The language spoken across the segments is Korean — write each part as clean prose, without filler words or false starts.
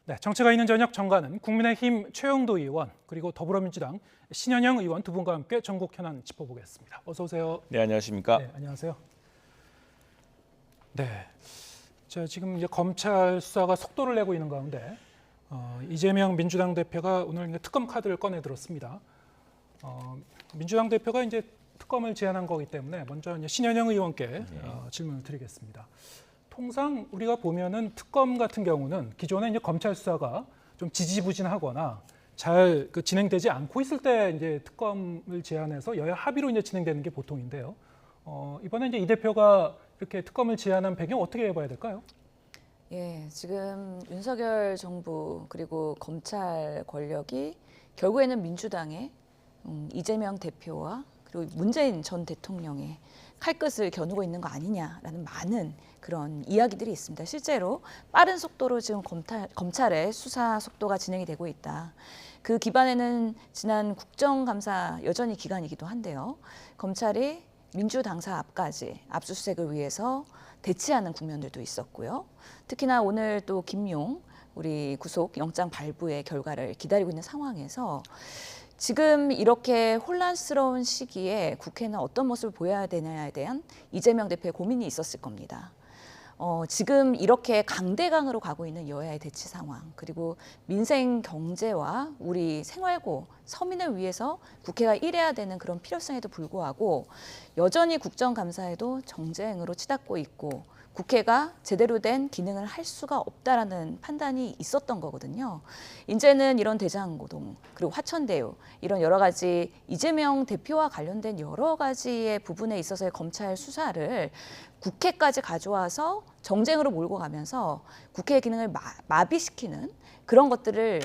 네, 정체가 있는 저녁 정가는 국민의힘 최영도 의원 그리고 더불어민주당 신현영 의원 두 분과 함께 전국 현안 짚어보겠습니다. 어서 오세요. 네, 안녕하십니까? 네, 안녕하세요. 네, 지금 이제 검찰 수사가 속도를 내고 있는 가운데 이재명 민주당 대표가 오늘 이제 특검 카드를 꺼내 들었습니다. 민주당 대표가 이제 특검을 제안한 거기 때문에 먼저 이제 신현영 의원께 질문을 드리겠습니다. 통상 우리가 보면은 특검 같은 경우는 기존에 이제 검찰 수사가 좀 지지부진하거나 잘 진행되지 않고 있을 때 이제 특검을 제안해서 여야 합의로 이제 진행되는 게 보통인데요. 이번에 이제 이 대표가 이렇게 특검을 제안한 배경 어떻게 봐야 될까요? 예, 지금 윤석열 정부 그리고 검찰 권력이 결국에는 민주당의 이재명 대표와 그리고 문재인 전 대통령의 칼끝을 겨누고 있는 거 아니냐라는 많은 그런 이야기들이 있습니다. 실제로 빠른 속도로 지금 검찰의 수사 속도가 진행이 되고 있다. 그 기반에는 지난 국정감사 여전히 기간이기도 한데요. 검찰이 민주당사 앞까지 압수수색을 위해서 대치하는 국면들도 있었고요. 특히나 오늘 또 김용 우리 구속 영장 발부의 결과를 기다리고 있는 상황에서 지금 이렇게 혼란스러운 시기에 국회는 어떤 모습을 보여야 되냐에 대한 이재명 대표의 고민이 있었을 겁니다. 지금 이렇게 강대강으로 가고 있는 여야의 대치 상황, 그리고 민생 경제와 우리 생활고 서민을 위해서 국회가 일해야 되는 그런 필요성에도 불구하고 여전히 국정감사에도 정쟁으로 치닫고 있고 국회가 제대로 된 기능을 할 수가 없다라는 판단이 있었던 거거든요. 이제는 이런 대장고동 그리고 화천대유 이런 여러 가지 이재명 대표와 관련된 여러 가지의 부분에 있어서의 검찰 수사를 국회까지 가져와서 정쟁으로 몰고 가면서 국회의 기능을 마비시키는 그런 것들을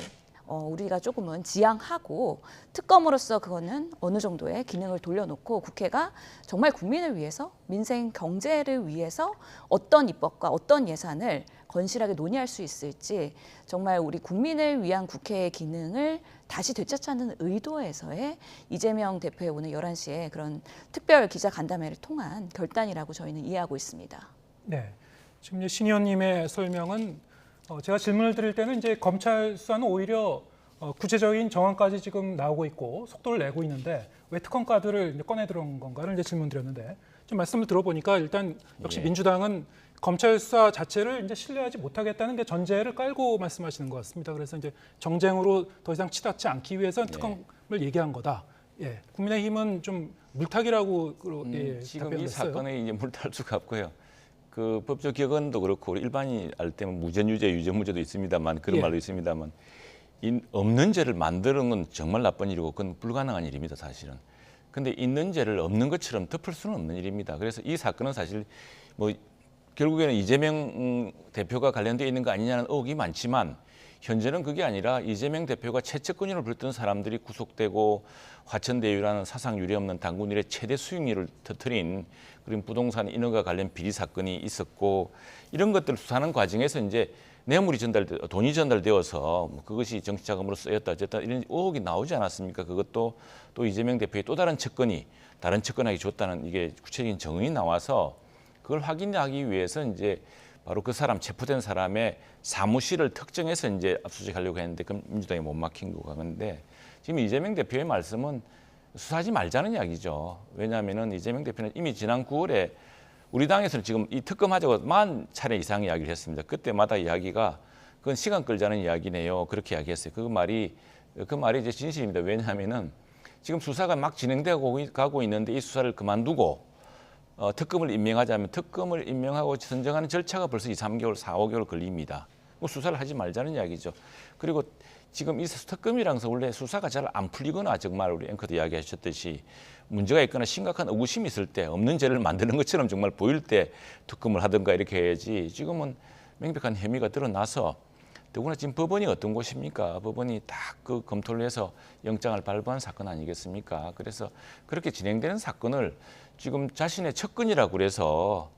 우리가 조금은 지양하고 특검으로서 그거는 어느 정도의 기능을 돌려놓고 국회가 정말 국민을 위해서 민생 경제를 위해서 어떤 입법과 어떤 예산을 건실하게 논의할 수 있을지 정말 우리 국민을 위한 국회의 기능을 다시 되찾는 의도에서의 이재명 대표의 오늘 11시에 그런 특별 기자 간담회를 통한 결단이라고 저희는 이해하고 있습니다. 네, 지금 신 의원님의 설명은 제가 질문을 드릴 때는 이제 검찰 수사는 오히려 구체적인 정황까지 지금 나오고 있고 속도를 내고 있는데 왜 특검 카드를 이제 꺼내 들어온 건가를 이제 질문드렸는데 좀 말씀을 들어보니까 일단 역시 민주당은 검찰 수사 자체를 이제 신뢰하지 못하겠다는 게 전제를 깔고 말씀하시는 것 같습니다. 그래서 이제 정쟁으로 더 이상 치닫지 않기 위해서 특검을 얘기한 거다. 예, 국민의힘은 좀 물타기라고 지금 이 사건에 이제 물탈 수가 없고요. 그 법적 격언도 그렇고 우리 일반인이 알 때는 무전유죄, 유전무죄도 있습니다만 그런 말도 있습니다만 없는 죄를 만드는 건 정말 나쁜 일이고 그건 불가능한 일입니다, 사실은. 근데 있는 죄를 없는 것처럼 덮을 수는 없는 일입니다. 그래서 이 사건은 사실 뭐 결국에는 이재명 대표가 관련되어 있는 거 아니냐는 의혹이 많지만 현재는 그게 아니라 이재명 대표가 최측근으로 불렸던 사람들이 구속되고 화천대유라는 사상 유례없는 당군 일의 최대 수익률을 터뜨린 그런 부동산 인허가 관련 비리 사건이 있었고 이런 것들을 수사하는 과정에서 이제 뇌물이 돈이 전달되어서 그것이 정치 자금으로 쓰였다 어쨌다 이런 의혹이 나오지 않았습니까? 그것도 또 이재명 대표의 또 다른 측근이 다른 측근에게 줬다는 이게 구체적인 정황이 나와서 그걸 확인하기 위해서 이제 바로 그 사람 체포된 사람의 사무실을 특정해서 이제 압수수색하려고 했는데 그 민주당이 못 막힌 거 같은데 지금 이재명 대표의 말씀은 수사하지 말자는 이야기죠. 왜냐하면은 이재명 대표는 이미 지난 9월에 우리 당에서는 지금 이 특검하자고 10차례 이상 이야기를 했습니다. 그때마다 이야기가 그건 시간 끌자는 이야기네요. 그렇게 이야기했어요. 그 말이 이제 진실입니다. 왜냐하면은 지금 수사가 막 진행되고 가고 있는데 이 수사를 그만두고 특검을 임명하자면 특검을 임명하고 선정하는 절차가 벌써 2, 3개월, 4, 5개월 걸립니다. 뭐 수사를 하지 말자는 이야기죠. 그리고 지금 이 특검이랑 원래 수사가 잘 안 풀리거나 정말 우리 앵커도 이야기하셨듯이 문제가 있거나 심각한 의구심이 있을 때 없는 죄를 만드는 것처럼 정말 보일 때 특검을 하든가 이렇게 해야지 지금은 명백한 혐의가 드러나서 더구나 지금 법원이 어떤 곳입니까? 법원이 딱 그 검토를 해서 영장을 발부한 사건 아니겠습니까? 그래서 그렇게 진행되는 사건을 지금 자신의 측근이라고 그래서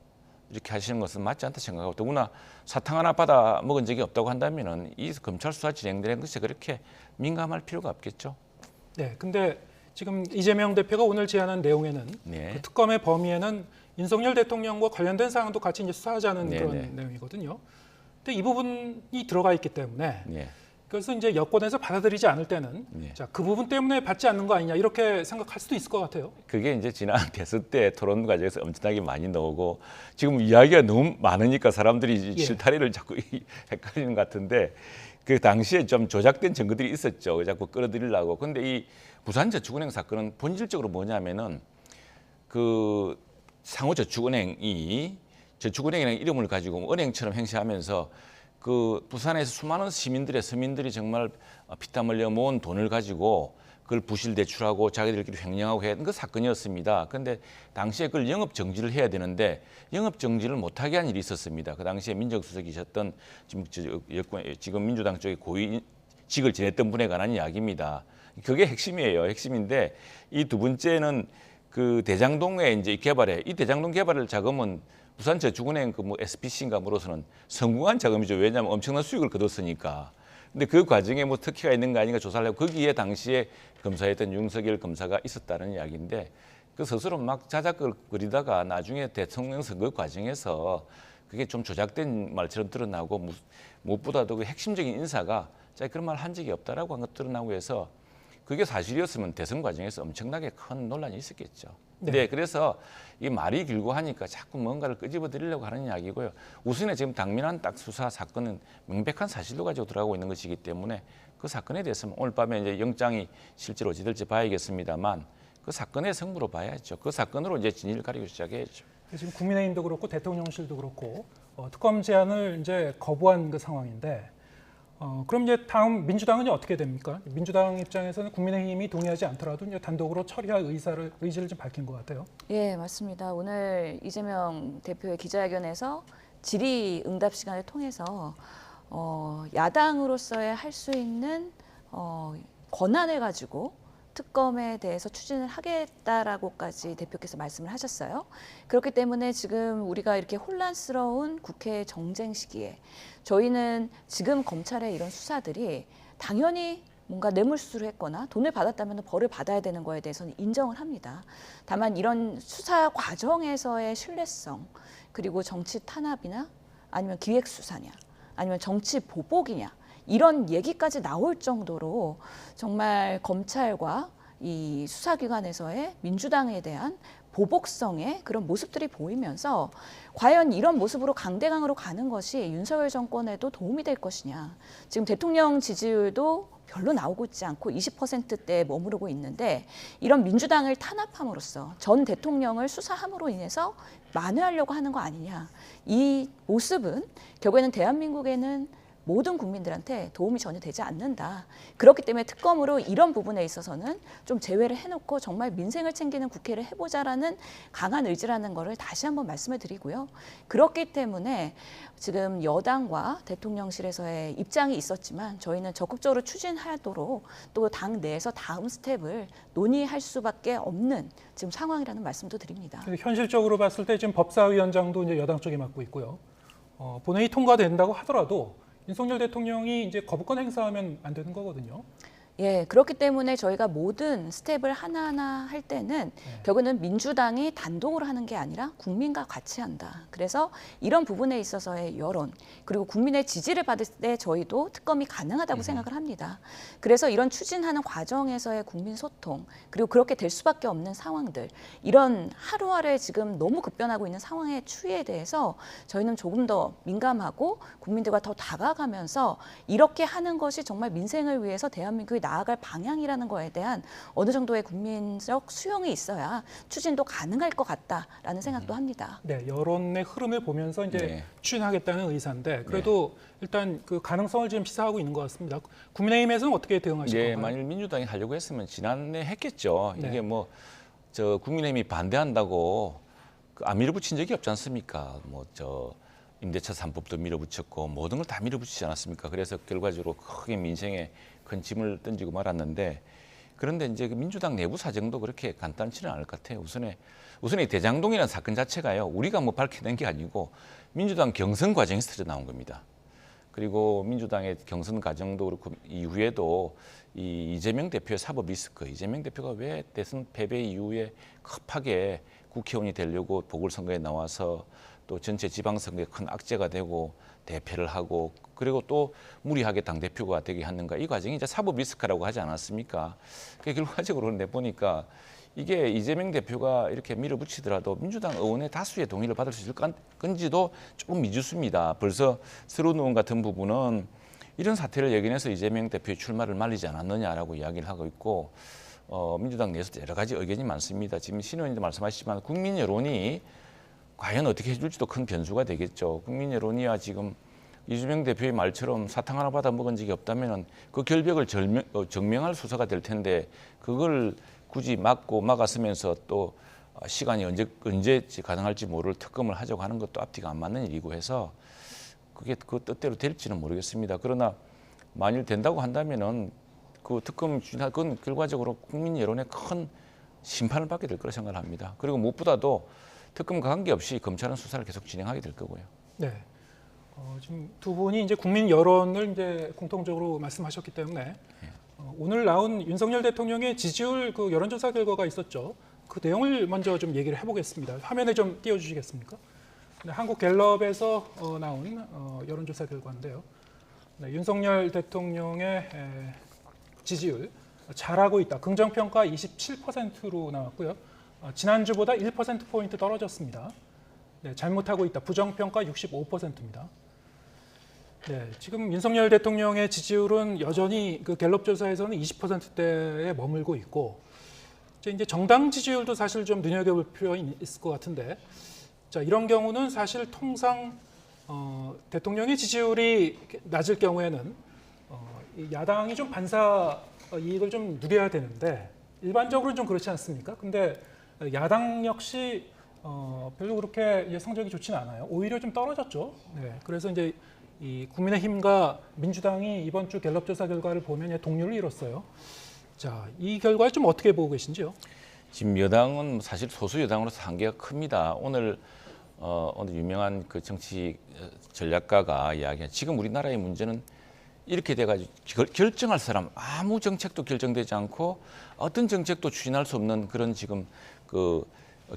이렇게 하시는 것은 맞지 않다 생각하고 더구나 사탕 하나 받아 먹은 적이 없다고 한다면은 이 검찰 수사 진행되는 것에 그렇게 민감할 필요가 없겠죠. 네, 근데 지금 이재명 대표가 오늘 제안한 내용에는 그 특검의 범위에는 윤석열 대통령과 관련된 사항도 같이 이제 수사하자는 그런 내용이거든요. 근데 이 부분이 들어가 있기 때문에 예. 그래서 이제 여권에서 받아들이지 않을 때는 예. 자, 그 부분 때문에 받지 않는 거 아니냐 이렇게 생각할 수도 있을 것 같아요. 그게 이제 지난 대선 때 토론 과정에서 엄청나게 많이 나오고 지금 이야기가 너무 많으니까 사람들이 예. 실타래를 자꾸 헷갈리는 것 같은데 그 당시에 좀 조작된 증거들이 있었죠. 자꾸 끌어들이려고. 근데 이 부산저축은행 사건은 본질적으로 뭐냐면은 그 상호저축은행이 저축은행이라는 이름을 가지고 은행처럼 행세하면서 그 부산에서 수많은 서민들이 정말 피땀 흘려 모은 돈을 가지고 그걸 부실 대출하고 자기들끼리 횡령하고 했던 그 사건이었습니다. 그런데 당시에 그걸 영업 정지를 해야 되는데 영업 정지를 못하게 한 일이 있었습니다. 그 당시에 민정수석이셨던 지금 민주당 쪽의 고위직을 지냈던 분에 관한 이야기입니다. 그게 핵심이에요. 핵심인데 이 두 번째는 그 대장동의 이제 개발에 이 대장동 개발을 자금은 부산저축은행 그 뭐 SPC인가 뭐로서는 성공한 자금이죠. 왜냐하면 엄청난 수익을 거뒀으니까. 근데 그 과정에 뭐 특혜가 있는 거 아닌가 조사를 하고 거기에 당시에 검사했던 윤석열 검사가 있었다는 이야기인데 그 스스로 막 자작거리다가 나중에 대통령 선거 과정에서 그게 좀 조작된 말처럼 드러나고 무엇보다도 그 핵심적인 인사가 자 그런 말 한 적이 없다라고 한 것 드러나고 해서 그게 사실이었으면 대선 과정에서 엄청나게 큰 논란이 있었겠죠. 네, 그래서 이 말이 길고 하니까 자꾸 뭔가를 끄집어 드리려고 하는 이야기고요. 우선에 지금 당면한 딱 수사 사건은 명백한 사실로 가지고 들어가고 있는 것이기 때문에 그 사건에 대해서는 오늘 밤에 이제 영장이 실제로 어찌 될지 봐야겠습니다만 그 사건의 성부로 봐야죠. 그 사건으로 이제 진위를 가리고 시작해야죠. 지금 국민의힘도 그렇고 대통령실도 그렇고 특검 제안을 이제 거부한 그 상황인데 그럼 이제 다음 민주당은 어떻게 됩니까? 민주당 입장에서는 국민의힘이 동의하지 않더라도 이제 단독으로 처리할 의지를 좀 밝힌 것 같아요. 예, 맞습니다. 오늘 이재명 대표의 기자회견에서 질의응답 시간을 통해서 야당으로서의 할 수 있는 권한을 가지고 특검에 대해서 추진을 하겠다라고까지 대표께서 말씀을 하셨어요. 그렇기 때문에 지금 우리가 이렇게 혼란스러운 국회 정쟁 시기에 저희는 지금 검찰의 이런 수사들이 당연히 뭔가 뇌물수수를 했거나 돈을 받았다면 벌을 받아야 되는 거에 대해서는 인정을 합니다. 다만 이런 수사 과정에서의 신뢰성 그리고 정치 탄압이나 아니면 기획수사냐 아니면 정치 보복이냐 이런 얘기까지 나올 정도로 정말 검찰과 이 수사기관에서의 민주당에 대한 보복성의 그런 모습들이 보이면서 과연 이런 모습으로 강대강으로 가는 것이 윤석열 정권에도 도움이 될 것이냐. 지금 대통령 지지율도 별로 나오고 있지 않고 20%대에 머무르고 있는데 이런 민주당을 탄압함으로써 전 대통령을 수사함으로 인해서 만회하려고 하는 거 아니냐. 이 모습은 결국에는 대한민국에는 모든 국민들한테 도움이 전혀 되지 않는다. 그렇기 때문에 특검으로 이런 부분에 있어서는 좀 제외를 해놓고 정말 민생을 챙기는 국회를 해보자라는 강한 의지라는 거를 다시 한번 말씀을 드리고요. 그렇기 때문에 지금 여당과 대통령실에서의 입장이 있었지만 저희는 적극적으로 추진하도록 또 당 내에서 다음 스텝을 논의할 수밖에 없는 지금 상황이라는 말씀도 드립니다. 현실적으로 봤을 때 지금 법사위원장도 이제 여당 쪽에 맡고 있고요. 본회의 통과된다고 하더라도 윤석열 대통령이 이제 거부권 행사하면 안 되는 거거든요. 예, 그렇기 때문에 저희가 모든 스텝을 하나하나 할 때는 결국은 민주당이 단독으로 하는 게 아니라 국민과 같이 한다. 그래서 이런 부분에 있어서의 여론 그리고 국민의 지지를 받을 때 저희도 특검이 가능하다고 생각을 합니다. 그래서 이런 추진하는 과정에서의 국민 소통 그리고 그렇게 될 수밖에 없는 상황들 이런 하루하루에 지금 너무 급변하고 있는 상황의 추이에 대해서 저희는 조금 더 민감하고 국민들과 더 다가가면서 이렇게 하는 것이 정말 민생을 위해서 대한민국이 나아갈 방향이라는 거에 대한 어느 정도의 국민적 수용이 있어야 추진도 가능할 것 같다라는 생각도 합니다. 네, 여론의 흐름을 보면서 이제 추진하겠다는 의사인데 그래도 일단 그 가능성을 지금 시사하고 있는 것 같습니다. 국민의힘에서는 어떻게 대응하실 건가요? 만일 민주당이 하려고 했으면 지난해 했겠죠. 네. 이게 뭐 저 국민의힘이 반대한다고 안 밀어붙인 적이 없지 않습니까? 뭐 저 임대차 3법도 밀어붙였고 모든 걸 다 밀어붙이지 않았습니까? 그래서 결과적으로 크게 민생에 큰 짐을 던지고 말았는데 그런데 이제 그 민주당 내부 사정도 그렇게 간단치는 않을 것 같아요. 우선에 대장동이라는 사건 자체가요. 우리가 뭐 밝혀낸 게 아니고 민주당 경선 과정에서 터져 나온 겁니다. 그리고 민주당의 경선 과정도 그렇고 이후에도 이 이재명 대표의 사법 리스크, 이재명 대표가 왜 대선 패배 이후에 급하게 국회의원이 되려고 보궐선거에 나와서 또 전체 지방선거에 큰 악재가 되고 대패를 하고 그리고 또 무리하게 당대표가 되게 하는가 이 과정이 이제 사법 리스크라고 하지 않았습니까? 그 결과적으로 내보니까 이게 이재명 대표가 이렇게 밀어붙이더라도 민주당 의원의 다수의 동의를 받을 수 있을 건지도 조금 미지수입니다. 벌써 서른 의원 같은 부분은 이런 사태를 예견해서 이재명 대표의 출마를 말리지 않았느냐라고 이야기를 하고 있고 민주당 내에서 여러 가지 의견이 많습니다. 지금 신 의원님도 말씀하시지만 국민 여론이 과연 어떻게 해줄지도 큰 변수가 되겠죠. 국민 여론이야 지금 이재명 대표의 말처럼 사탕 하나 받아 먹은 적이 없다면 그 결벽을 증명할 수사가 될 텐데 그걸 굳이 막았으면서 또 시간이 언제 가능할지 모를 특검을 하자고 하는 것도 앞뒤가 안 맞는 일이고 해서 그게 그 뜻대로 될지는 모르겠습니다. 그러나 만일 된다고 한다면은 그 특검 그건 결과적으로 국민 여론에 큰 심판을 받게 될 거라 생각을 합니다. 그리고 무엇보다도 특검과 관계없이 검찰은 수사를 계속 진행하게 될 거고요. 네. 지금 두 분이 이제 국민 여론을 이제 공통적으로 말씀하셨기 때문에 오늘 나온 윤석열 대통령의 지지율 그 여론조사 결과가 있었죠. 그 내용을 먼저 좀 얘기를 해보겠습니다. 화면에 좀 띄워주시겠습니까? 네, 한국갤럽에서 나온 여론조사 결과인데요. 네, 윤석열 대통령의 지지율 잘하고 있다. 긍정평가 27%로 나왔고요. 지난주보다 1%포인트 떨어졌습니다. 네, 잘못하고 있다. 부정평가 65%입니다. 네, 지금 윤석열 대통령의 지지율은 여전히 그 갤럽 조사에서는 20%대에 머물고 있고 이제 정당 지지율도 사실 좀 눈여겨볼 필요가 있을 것 같은데 자, 이런 경우는 사실 통상 대통령의 지지율이 낮을 경우에는 야당이 좀 반사 이익을 좀 누려야 되는데 일반적으로는 좀 그렇지 않습니까? 근데 야당 역시 별로 그렇게 성적이 좋지는 않아요. 오히려 좀 떨어졌죠. 네, 그래서 이제 이 국민의힘과 민주당이 이번 주 갤럽 조사 결과를 보면 동률을 이뤘어요. 자, 이 결과를 좀 어떻게 보고 계신지요? 지금 여당은 사실 소수 여당으로서 한계가 큽니다. 오늘 유명한 그 정치 전략가가 이야기한 지금 우리나라의 문제는 이렇게 돼가지고 결정할 사람 아무 정책도 결정되지 않고 어떤 정책도 추진할 수 없는 그런 지금 그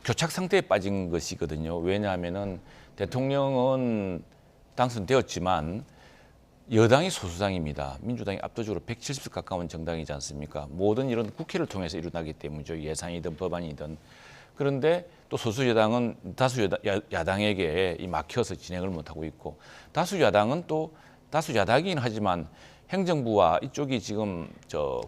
교착 상태에 빠진 것이거든요. 왜냐하면은 대통령은 당선되었지만 여당이 소수당입니다. 민주당이 압도적으로 170석 가까운 정당이지 않습니까? 모든 이런 국회를 통해서 일어나기 때문이죠. 예산이든 법안이든. 그런데 또 소수 여당은 다수 야당에게 막혀서 진행을 못하고 있고 다수 야당은 또 다수 야당이긴 하지만 행정부와 이쪽이 지금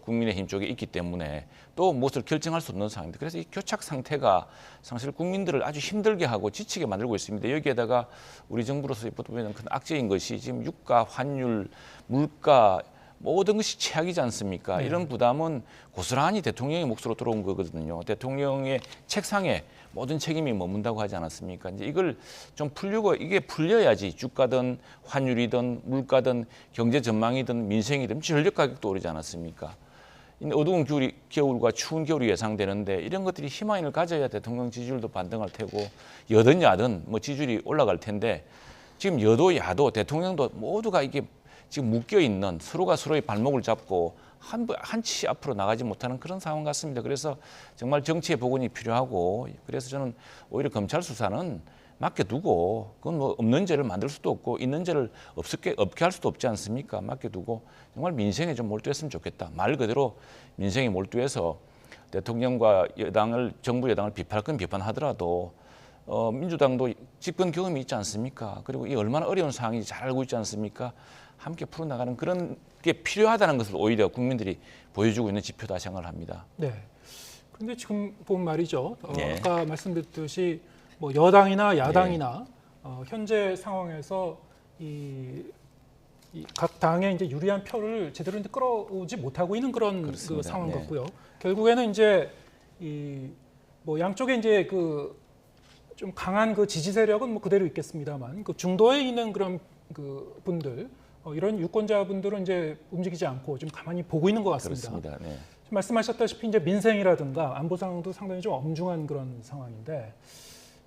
국민의힘 쪽에 있기 때문에 또 무엇을 결정할 수 없는 상황입니다. 그래서 이 교착 상태가 사실 국민들을 아주 힘들게 하고 지치게 만들고 있습니다. 여기에다가 우리 정부로서 보면 큰 악재인 것이 지금 유가, 환율, 물가 모든 것이 최악이지 않습니까? 이런 부담은 고스란히 대통령의 몫으로 들어온 거거든요. 대통령의 책상에 모든 책임이 머문다고 하지 않았습니까? 이제 이걸 좀 풀려고 이게 풀려야지 주가든 환율이든 물가든 경제 전망이든 민생이든 전력 가격도 오르지 않았습니까? 어두운 겨울과 추운 겨울이 예상되는데 이런 것들이 희망을 가져야 대통령 지지율도 반등할 테고 여든 야든 뭐 지지율이 올라갈 텐데 지금 여도 야도 대통령도 모두가 이게 지금 묶여 있는 서로가 서로의 발목을 잡고 한치 앞으로 나가지 못하는 그런 상황 같습니다. 그래서 정말 정치의 복원이 필요하고 그래서 저는 오히려 검찰 수사는 맡겨두고 그건 뭐 없는 죄를 만들 수도 없고 있는 죄를 없게 할 수도 없지 않습니까? 맡겨두고 정말 민생에 좀 몰두했으면 좋겠다. 말 그대로 민생에 몰두해서 대통령과 정부 여당을 비판할 건 비판하더라도 민주당도 집권 경험이 있지 않습니까? 그리고 이 얼마나 어려운 상황인지 잘 알고 있지 않습니까? 함께 풀어나가는 그런 게 필요하다는 것을 오히려 국민들이 보여주고 있는 지표다 생각을 합니다. 네. 그런데 지금 보면 말이죠. 네. 아까 말씀드렸듯이 뭐 여당이나 야당이나 현재 상황에서 각 당의 이제 유리한 표를 제대로 이제 끌어오지 못하고 있는 그런 그 상황 같고요. 결국에는 이제 뭐 양쪽에 이제 좀 강한 그 지지 세력은 뭐 그대로 있겠습니다만 그 중도에 있는 그런 그 분들 이런 유권자분들은 이제 움직이지 않고 좀 가만히 보고 있는 것 같습니다. 그렇습니다. 네. 말씀하셨다시피 이제 민생이라든가 안보 상황도 상당히 좀 엄중한 그런 상황인데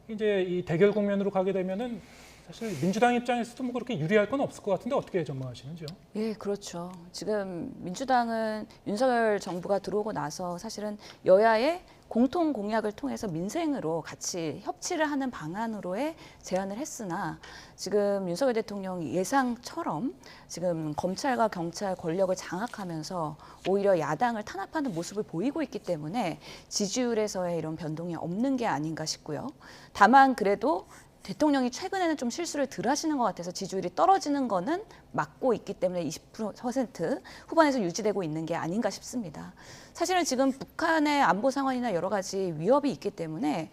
이제 이 대결 국면으로 가게 되면은 사실 민주당 입장에서도 뭐 그렇게 유리할 건 없을 것 같은데 어떻게 전망하시는지요? 예, 그렇죠. 지금 민주당은 윤석열 정부가 들어오고 나서 사실은 여야의 공통 공약을 통해서 민생으로 같이 협치를 하는 방안으로의 제안을 했으나 지금 윤석열 대통령이 예상처럼 지금 검찰과 경찰 권력을 장악하면서 오히려 야당을 탄압하는 모습을 보이고 있기 때문에 지지율에서의 이런 변동이 없는 게 아닌가 싶고요. 다만 그래도 대통령이 최근에는 좀 실수를 덜 하시는 것 같아서 지지율이 떨어지는 거는 막고 있기 때문에 20% 후반에서 유지되고 있는 게 아닌가 싶습니다. 사실은 지금 북한의 안보 상황이나 여러 가지 위협이 있기 때문에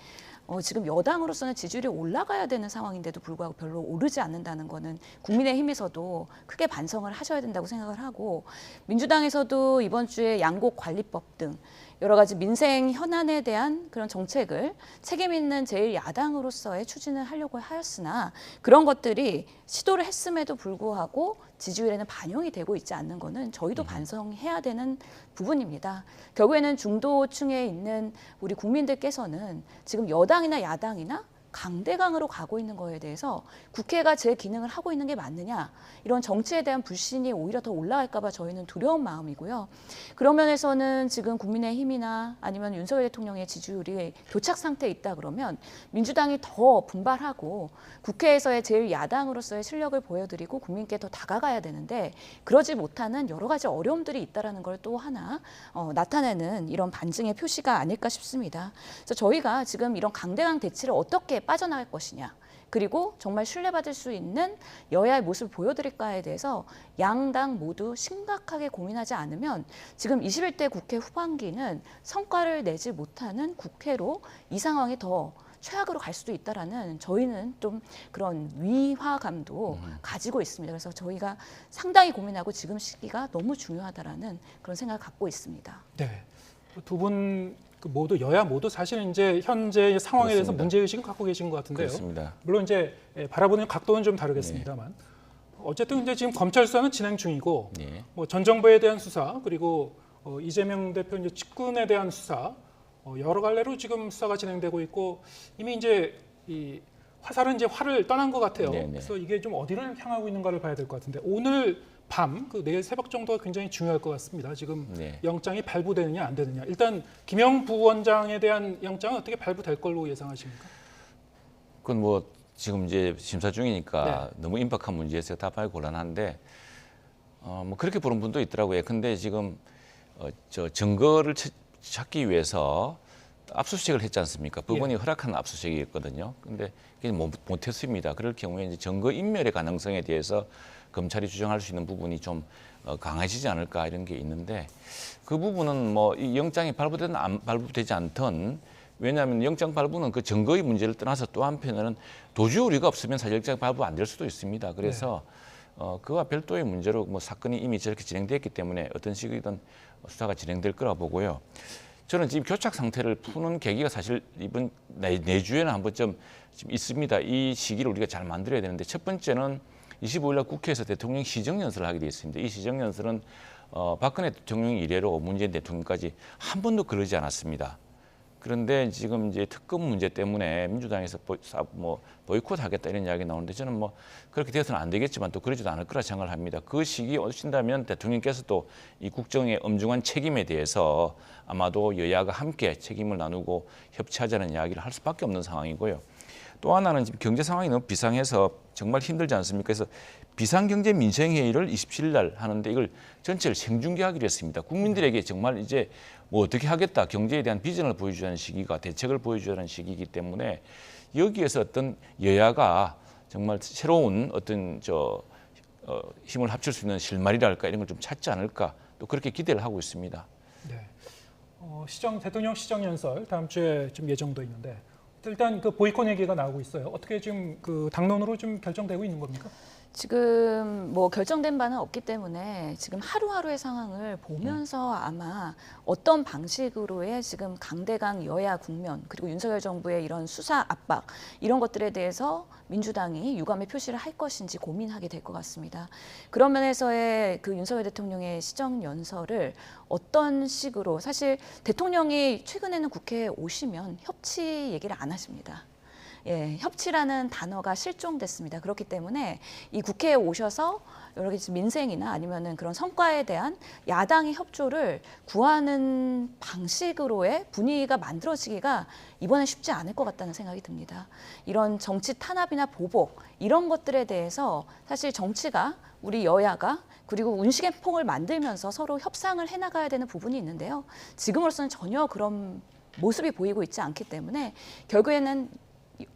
지금 여당으로서는 지지율이 올라가야 되는 상황인데도 불구하고 별로 오르지 않는다는 거는 국민의힘에서도 크게 반성을 하셔야 된다고 생각을 하고 민주당에서도 이번 주에 양곡관리법 등 여러 가지 민생 현안에 대한 그런 정책을 책임 있는 제1야당으로서의 추진을 하려고 하였으나 그런 것들이 시도를 했음에도 불구하고 지지율에는 반영이 되고 있지 않는 거는 저희도 반성해야 되는 부분입니다. 결국에는 중도층에 있는 우리 국민들께서는 지금 여당이나 야당이나 강대강으로 가고 있는 거에 대해서 국회가 제 기능을 하고 있는 게 맞느냐 이런 정치에 대한 불신이 오히려 더 올라갈까 봐 저희는 두려운 마음이고요. 그런 면에서는 지금 국민의힘이나 아니면 윤석열 대통령의 지지율이 교착 상태에 있다 그러면 민주당이 더 분발하고 국회에서의 제일 야당으로서의 실력을 보여드리고 국민께 더 다가가야 되는데 그러지 못하는 여러 가지 어려움들이 있다는 걸 또 하나 나타내는 이런 반증의 표시가 아닐까 싶습니다. 그래서 저희가 지금 이런 강대강 대치를 어떻게 빠져나갈 것이냐 그리고 정말 신뢰받을 수 있는 여야의 모습을 보여드릴까에 대해서 양당 모두 심각하게 고민하지 않으면 지금 21대 국회 후반기는 성과를 내지 못하는 국회로 이 상황이 더 최악으로 갈 수도 있다라는 저희는 좀 그런 위화감도 가지고 있습니다. 그래서 저희가 상당히 고민하고 지금 시기가 너무 중요하다라는 그런 생각을 갖고 있습니다. 네, 두 분 모두 여야 모두 사실은 이제 현재 상황에 대해서 그렇습니다. 문제의식을 갖고 계신 것 같은데요. 그렇습니다. 물론 이제 바라보는 각도는 좀 다르겠습니다만 어쨌든 이제 지금 검찰 수사는 진행 중이고 네. 뭐 전 정부에 대한 수사 그리고 이재명 대표 이제 측근에 대한 수사 여러 갈래로 지금 수사가 진행되고 있고 이미 이제 이 화살은 이제 활을 떠난 것 같아요. 네네. 그래서 이게 좀 어디를 향하고 있는가를 봐야 될 것 같은데 오늘 밤, 내일 새벽 정도가 굉장히 중요할 것 같습니다. 지금 네. 영장이 발부되느냐 안 되느냐. 일단 김영 부원장에 대한 영장은 어떻게 발부될 걸로 예상하십니까? 그건 뭐 지금 이제 심사 중이니까 너무 임박한 문제에서 답하기 곤란한데 뭐 그렇게 보는 분도 있더라고요. 근데 지금 저 증거를 찾기 위해서 압수수색을 했지 않습니까? 법원이 허락한 압수수색이었거든요. 근데 그게 못했습니다. 그럴 경우에 이제 증거 인멸의 가능성에 대해서 검찰이 주장할 수 있는 부분이 좀 강해지지 않을까 이런 게 있는데 그 부분은 뭐 이 영장이 발부되든 안 발부되지 않든 왜냐하면 영장 발부는 그 증거의 문제를 떠나서 또 한편으로는 도주 우리가 없으면 사실 영장 발부 안 될 수도 있습니다. 그래서 그와 별도의 문제로 뭐 사건이 이미 저렇게 진행됐기 때문에 어떤 식이든 수사가 진행될 거라 보고요. 저는 지금 교착 상태를 푸는 계기가 사실 이번 내주에는 한 번쯤 지금 있습니다. 이 시기를 우리가 잘 만들어야 되는데 첫 번째는 25일 날 국회에서 대통령 시정연설을 하게 되어 있습니다. 이 시정연설은 박근혜 대통령 이래로 문재인 대통령까지 한 번도 그러지 않았습니다. 그런데 지금 이제 특검 문제 때문에 민주당에서 보이콧하겠다 이런 이야기 나오는데 저는 뭐 그렇게 되어서는 안 되겠지만 또 그러지도 않을 거라 생각을 합니다. 그 시기에 오신다면 대통령께서도 이 국정의 엄중한 책임에 대해서 아마도 여야가 함께 책임을 나누고 협치하자는 이야기를 할 수밖에 없는 상황이고요. 또 하나는 지금 경제 상황이 너무 비상해서 정말 힘들지 않습니까? 그래서 비상경제민생회의를 27일 날 하는데 이걸 전체를 생중계하기로 했습니다. 국민들에게 정말 이제 뭐 어떻게 하겠다, 경제에 대한 비전을 보여주자는 시기가 대책을 보여주자는 시기이기 때문에 여기에서 어떤 여야가 정말 새로운 어떤 힘을 합칠 수 있는 실마리랄까 이런 걸 좀 찾지 않을까 또 그렇게 기대를 하고 있습니다. 네. 대통령 시정연설 다음 주에 좀 예정돼 있는데 일단 그 보이콧 얘기가 나오고 있어요. 어떻게 지금 그 당론으로 좀 결정되고 있는 겁니까? 지금 뭐 결정된 바는 없기 때문에 지금 하루하루의 상황을 보면서 아마 어떤 방식으로의 지금 강대강 여야 국면 그리고 윤석열 정부의 이런 수사 압박 이런 것들에 대해서 민주당이 유감의 표시를 할 것인지 고민하게 될 것 같습니다. 그런 면에서의 그 윤석열 대통령의 시정 연설을 어떤 식으로 사실 대통령이 최근에는 국회에 오시면 협치 얘기를 안 하십니다. 협치라는 단어가 실종됐습니다. 그렇기 때문에 이 국회에 오셔서 여러 가지 민생이나 아니면은 그런 성과에 대한 야당의 협조를 구하는 방식으로의 분위기가 만들어지기가 이번에 쉽지 않을 것 같다는 생각이 듭니다. 이런 정치 탄압이나 보복 이런 것들에 대해서 사실 정치가 우리 여야가 그리고 운식의 폭을 만들면서 서로 협상을 해나가야 되는 부분이 있는데요. 지금으로서는 전혀 그런 모습이 보이고 있지 않기 때문에 결국에는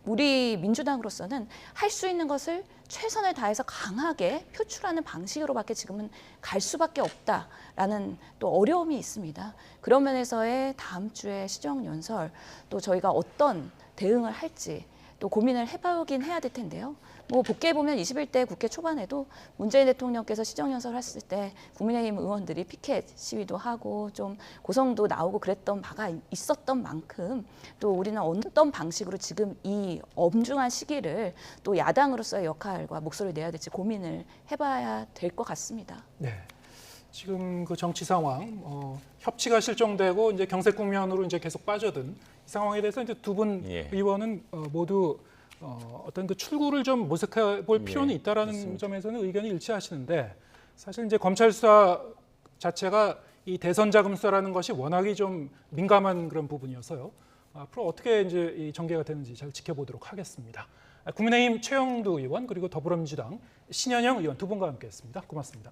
우리 민주당으로서는 할 수 있는 것을 최선을 다해서 강하게 표출하는 방식으로밖에 지금은 갈 수밖에 없다라는 또 어려움이 있습니다. 그런 면에서의 다음 주에 시정연설 또 저희가 어떤 대응을 할지 또 고민을 해보긴 해야 될 텐데요. 뭐 복귀해 보면 21대 국회 초반에도 문재인 대통령께서 시정연설을 했을 때 국민의힘 의원들이 피켓 시위도 하고 좀 고성도 나오고 그랬던 바가 있었던 만큼 또 우리는 어떤 방식으로 지금 이 엄중한 시기를 또 야당으로서의 역할과 목소리를 내야 될지 고민을 해봐야 될 것 같습니다. 네. 지금 그 정치 상황, 협치가 실종되고 이제 경색 국면으로 이제 계속 빠져든 이 상황에 대해서 이제 두 분 예. 의원은 모두 어떤 그 출구를 좀 모색해 볼 필요는 예, 있다라는 맞습니다. 점에서는 의견이 일치하시는데 사실 이제 검찰 수사 자체가 이 대선 자금 수사라는 것이 워낙이 좀 민감한 그런 부분이어서요. 앞으로 어떻게 이제 이 전개가 되는지 잘 지켜보도록 하겠습니다. 국민의힘 최영두 의원 그리고 더불어민주당 신현영 의원 두 분과 함께했습니다. 고맙습니다.